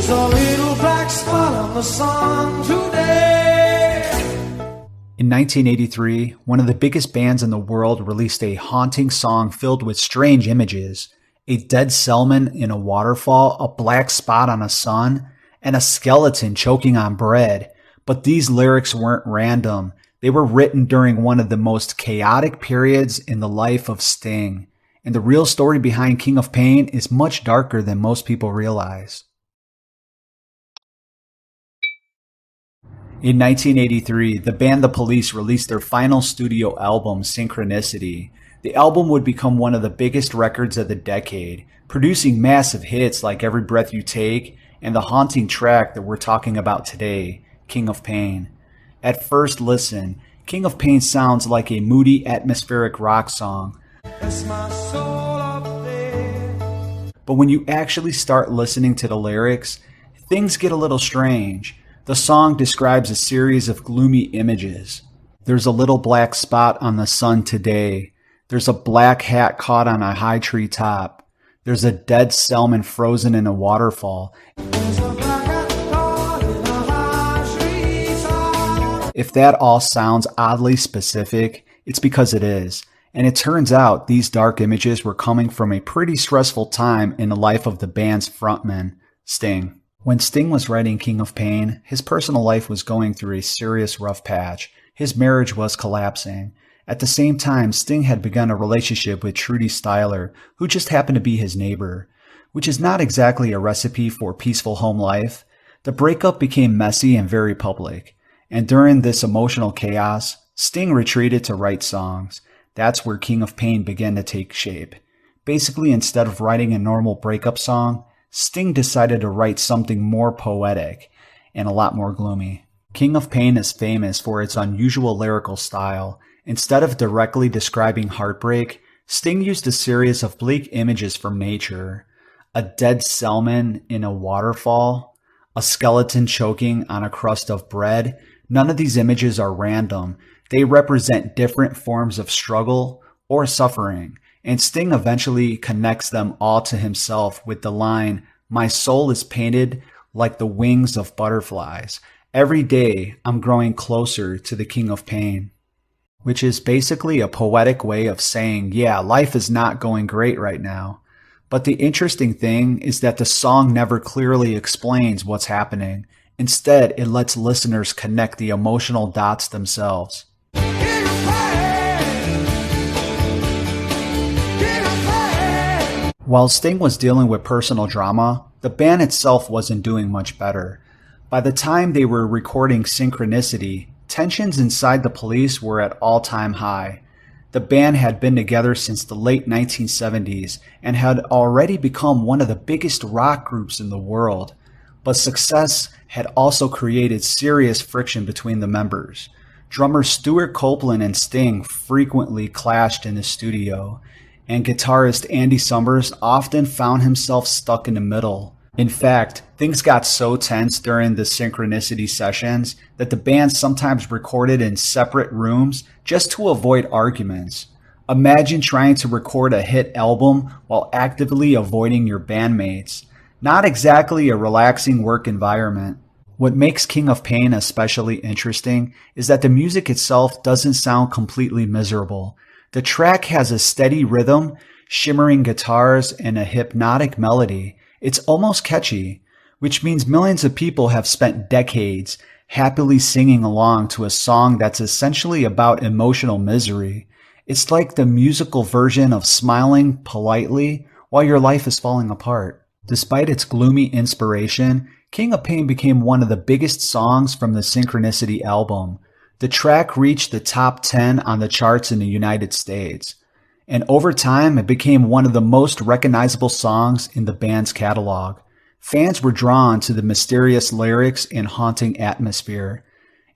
There's a little black spot on the sun today. In 1983, one of the biggest bands in the world released a haunting song filled with strange images. A dead cellman in a waterfall, a black spot on a sun, and a skeleton choking on bread. But these lyrics weren't random. They were written during one of the most chaotic periods in the life of Sting. And the real story behind King of Pain is much darker than most people realize. In 1983, the band The Police released their final studio album, Synchronicity. The album would become one of the biggest records of the decade, producing massive hits like Every Breath You Take and the haunting track that we're talking about today, King of Pain. At first listen, King of Pain sounds like a moody, atmospheric rock song. That's my soul up there. But when you actually start listening to the lyrics, things get a little strange. The song describes a series of gloomy images. There's a little black spot on the sun today. There's a black hat caught on a high tree top. There's a dead cellman frozen in a waterfall. If that all sounds oddly specific, it's because it is. And it turns out these dark images were coming from a pretty stressful time in the life of the band's frontman, Sting. When Sting was writing King of Pain, his personal life was going through a serious rough patch. His marriage was collapsing. At the same time, Sting had begun a relationship with Trudy Styler, who just happened to be his neighbor, which is not exactly a recipe for peaceful home life. The breakup became messy and very public. And during this emotional chaos, Sting retreated to write songs. That's where King of Pain began to take shape. Basically, instead of writing a normal breakup song, Sting decided to write something more poetic and a lot more gloomy. King of Pain is famous for its unusual lyrical style. Instead of directly describing heartbreak, Sting used a series of bleak images from nature. A dead cellman in a waterfall, a skeleton choking on a crust of bread. None of these images are random. They represent different forms of struggle or suffering. And Sting eventually connects them all to himself with the line, "My soul is painted like the wings of butterflies. Every day I'm growing closer to the King of Pain." Which is basically a poetic way of saying, yeah, life is not going great right now. But the interesting thing is that the song never clearly explains what's happening. Instead, it lets listeners connect the emotional dots themselves. While Sting was dealing with personal drama, the band itself wasn't doing much better. By the time they were recording Synchronicity, tensions inside the Police were at all-time high. The band had been together since the late 1970s and had already become one of the biggest rock groups in the world. But success had also created serious friction between the members. Drummer Stuart Copeland and Sting frequently clashed in the studio, and guitarist Andy Summers often found himself stuck in the middle. In fact, things got so tense during the Synchronicity sessions that the band sometimes recorded in separate rooms just to avoid arguments. Imagine trying to record a hit album while actively avoiding your bandmates. Not exactly a relaxing work environment. What makes King of Pain especially interesting is that the music itself doesn't sound completely miserable. The track has a steady rhythm, shimmering guitars, and a hypnotic melody. It's almost catchy, which means millions of people have spent decades happily singing along to a song that's essentially about emotional misery. It's like the musical version of smiling politely while your life is falling apart. Despite its gloomy inspiration, King of Pain became one of the biggest songs from the Synchronicity album. The track reached the top 10 on the charts in the United States. And over time, it became one of the most recognizable songs in the band's catalog. Fans were drawn to the mysterious lyrics and haunting atmosphere.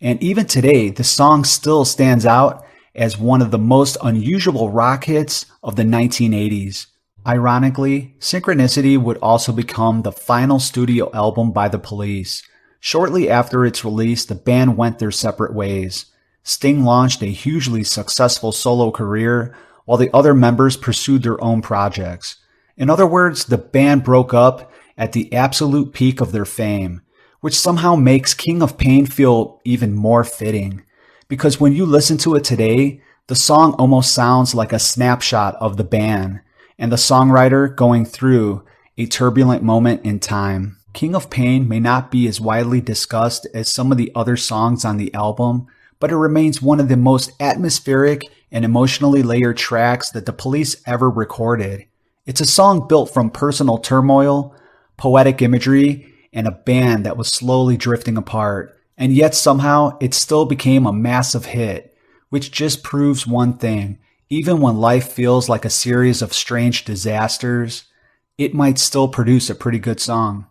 And even today, the song still stands out as one of the most unusual rock hits of the 1980s. Ironically, Synchronicity would also become the final studio album by the Police. Shortly after its release, the band went their separate ways. Sting launched a hugely successful solo career, while the other members pursued their own projects. In other words, the band broke up at the absolute peak of their fame, which somehow makes King of Pain feel even more fitting. Because when you listen to it today, the song almost sounds like a snapshot of the band and the songwriter going through a turbulent moment in time. King of Pain may not be as widely discussed as some of the other songs on the album, but it remains one of the most atmospheric and emotionally layered tracks that the Police ever recorded. It's a song built from personal turmoil, poetic imagery, and a band that was slowly drifting apart, and yet somehow it still became a massive hit, which just proves one thing: even when life feels like a series of strange disasters, it might still produce a pretty good song.